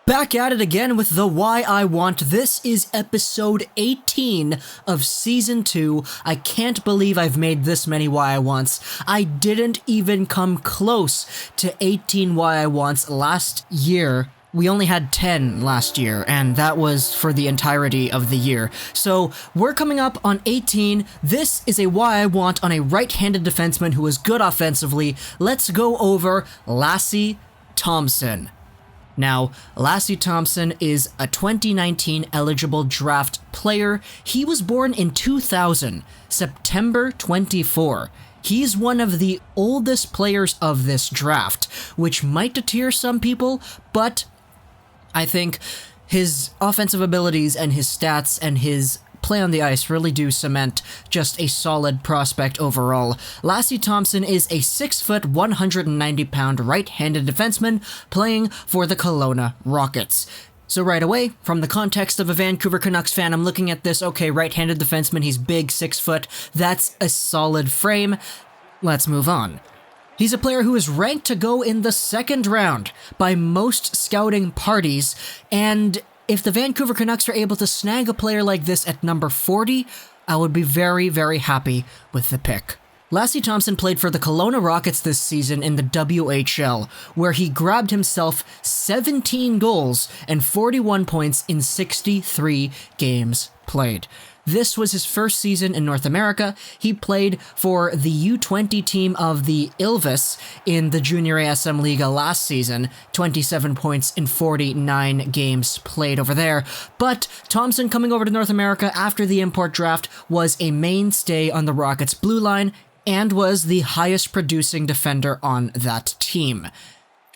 Back at it again with the Why I Want. This is episode 18 of season 2. I can't believe I've made this many Why I Wants. I didn't even come close to 18 Why I Wants last year. We only had 10 last year, and that was for the entirety of the year. So we're coming up on 18. This is a Why I Want on a right-handed defenseman who is good offensively. Let's go over Lassi Thomson. Now, Lassi Thomson is a 2019 eligible draft player. He was born in 2000, September 24. He's one of the oldest players of this draft, which might deter some people, but I think his offensive abilities and his stats and his play on the ice really do cement just a solid prospect overall. Lassi Thomson is a 6-foot, 190-pound right-handed defenseman playing for the Kelowna Rockets. So right away, from the context of a Vancouver Canucks fan, I'm looking at this, okay, right-handed defenseman, he's big, 6 foot, that's a solid frame. Let's move on. He's a player who is ranked to go in the second round by most scouting parties, and if the Vancouver Canucks are able to snag a player like this at number 40, I would be very, very happy with the pick. Lassi Thomson played for the Kelowna Rockets this season in the WHL, where he grabbed himself 17 goals and 41 points in 63 games played. This was his first season in North America. He played for the U20 team of the Ilves in the Junior ASM Liga last season, 27 points in 49 games played over there. But Thomson coming over to North America after the import draft was a mainstay on the Rockets' blue line and was the highest producing defender on that team.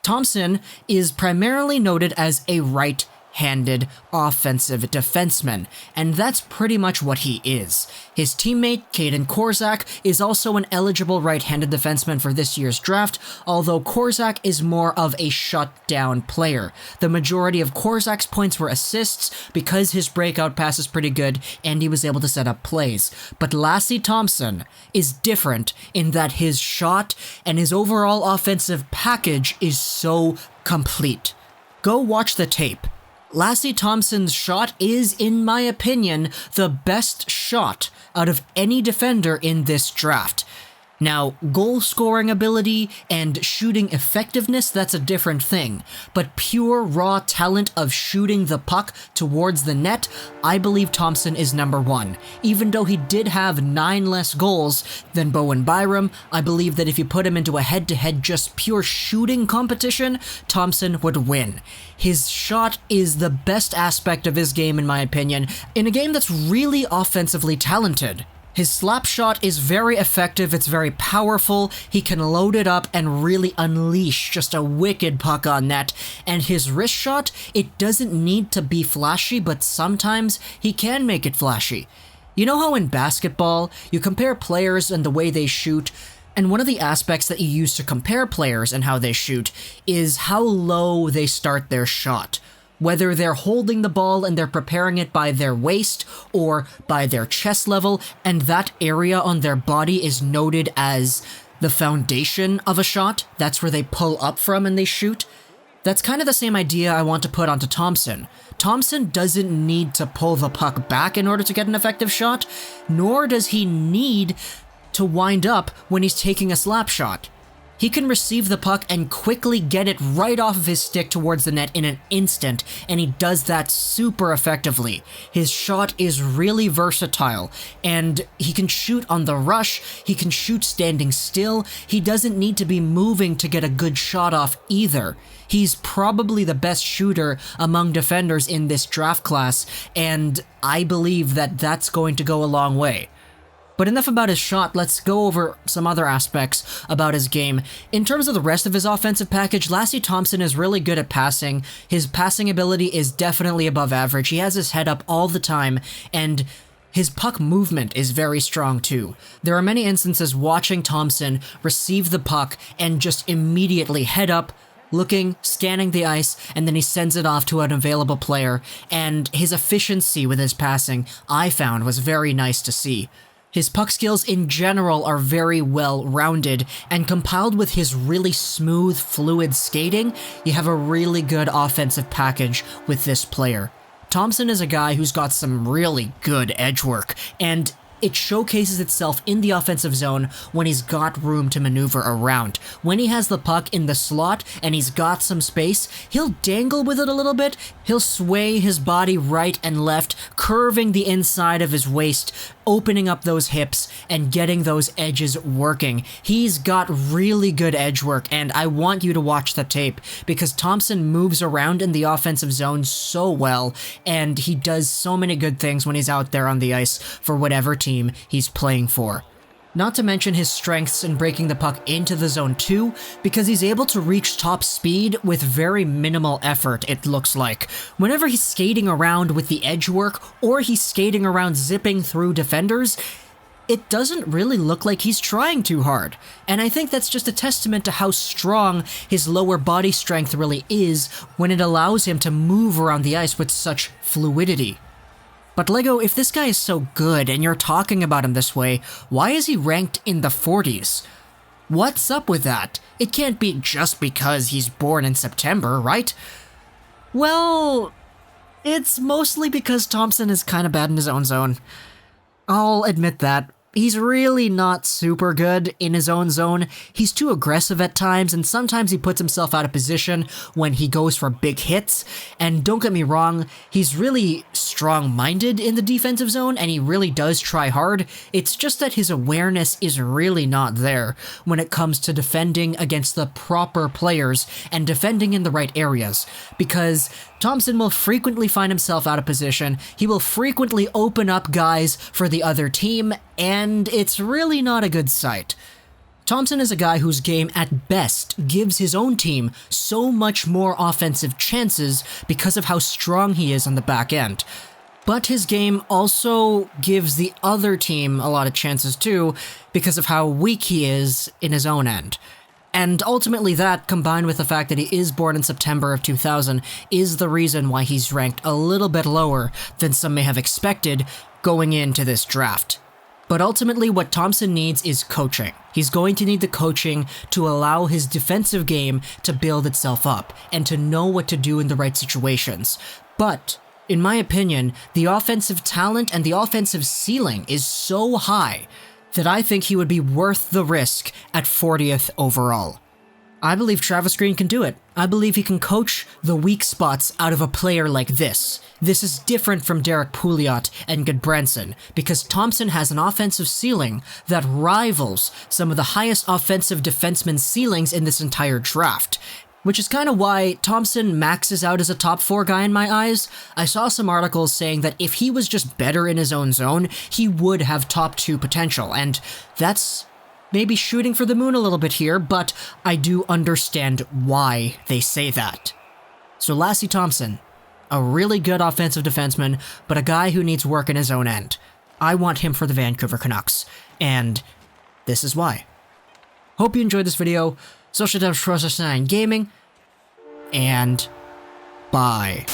Thomson is primarily noted as a right-handed offensive defenseman, and that's pretty much what he is. His teammate, Kaden Korczak, is also an eligible right-handed defenseman for this year's draft, although Korczak is more of a shutdown player. The majority of Korczak's points were assists because his breakout pass is pretty good and he was able to set up plays. But Lassi Thomson is different in that his shot and his overall offensive package is so complete. Go watch the tape. Lassi Thomson's shot is, in my opinion, the best shot out of any defender in this draft. Now, goal-scoring ability and shooting effectiveness, that's a different thing. But pure, raw talent of shooting the puck towards the net, I believe Thomson is number 1. Even though he did have 9 less goals than Bowen Byram, I believe that if you put him into a head-to-head just pure shooting competition, Thomson would win. His shot is the best aspect of his game, in my opinion, in a game that's really offensively talented. His slap shot is very effective, it's very powerful, he can load it up and really unleash just a wicked puck on net, and his wrist shot, it doesn't need to be flashy, but sometimes he can make it flashy. You know how in basketball, you compare players and the way they shoot, and one of the aspects that you use to compare players and how they shoot is how low they start their shot. Whether they're holding the ball and they're preparing it by their waist or by their chest level, and that area on their body is noted as the foundation of a shot, that's where they pull up from and they shoot. That's kind of the same idea I want to put onto Thomson. Thomson doesn't need to pull the puck back in order to get an effective shot, nor does he need to wind up when he's taking a slap shot. He can receive the puck and quickly get it right off of his stick towards the net in an instant, and he does that super effectively. His shot is really versatile, and he can shoot on the rush, he can shoot standing still, he doesn't need to be moving to get a good shot off either. He's probably the best shooter among defenders in this draft class, and I believe that that's going to go a long way. But enough about his shot, let's go over some other aspects about his game. In terms of the rest of his offensive package, Lassi Thomson is really good at passing. His passing ability is definitely above average. He has his head up all the time, and his puck movement is very strong too. There are many instances watching Thomson receive the puck and just immediately head up, looking, scanning the ice, and then he sends it off to an available player, and his efficiency with his passing, I found, was very nice to see. His puck skills in general are very well-rounded, and compiled with his really smooth, fluid skating, you have a really good offensive package with this player. Thomson is a guy who's got some really good edge work, and it showcases itself in the offensive zone when he's got room to maneuver around. When he has the puck in the slot and he's got some space, he'll dangle with it a little bit, he'll sway his body right and left, curving the inside of his waist, opening up those hips and getting those edges working. He's got really good edge work, and I want you to watch the tape because Thomson moves around in the offensive zone so well, and he does so many good things when he's out there on the ice for whatever team he's playing for. Not to mention his strengths in breaking the puck into the zone too, because he's able to reach top speed with very minimal effort, it looks like. Whenever he's skating around with the edge work, or he's skating around zipping through defenders, it doesn't really look like he's trying too hard. And I think that's just a testament to how strong his lower body strength really is when it allows him to move around the ice with such fluidity. But Lego, if this guy is so good and you're talking about him this way, why is he ranked in the 40s? What's up with that? It can't be just because he's born in September, right? Well, it's mostly because Thomson is kind of bad in his own zone. I'll admit that. He's really not super good in his own zone. He's too aggressive at times, and sometimes he puts himself out of position when he goes for big hits. And don't get me wrong, he's really strong-minded in the defensive zone, and he really does try hard. It's just that his awareness is really not there when it comes to defending against the proper players and defending in the right areas, because Thomson will frequently find himself out of position, he will frequently open up guys for the other team, and it's really not a good sight. Thomson is a guy whose game at best gives his own team so much more offensive chances because of how strong he is on the back end. But his game also gives the other team a lot of chances too because of how weak he is in his own end. And ultimately that, combined with the fact that he is born in September of 2000, is the reason why he's ranked a little bit lower than some may have expected going into this draft. But ultimately what Thomson needs is coaching. He's going to need the coaching to allow his defensive game to build itself up and to know what to do in the right situations. But in my opinion, the offensive talent and the offensive ceiling is so high that I think he would be worth the risk at 40th overall. I believe Travis Green can do it. I believe he can coach the weak spots out of a player like this. This is different from Derek Pouliot and Goodbranson, because Thomson has an offensive ceiling that rivals some of the highest offensive defenseman ceilings in this entire draft. Which is kind of why Thomson maxes out as a top 4 guy in my eyes. I saw some articles saying that if he was just better in his own zone, he would have top 2 potential, and that's maybe shooting for the moon a little bit here, but I do understand why they say that. So Lassi Thomson, a really good offensive defenseman, but a guy who needs work in his own end. I want him for the Vancouver Canucks, and this is why. Hope you enjoyed this video. Social Devs Process 9 Gaming, and bye.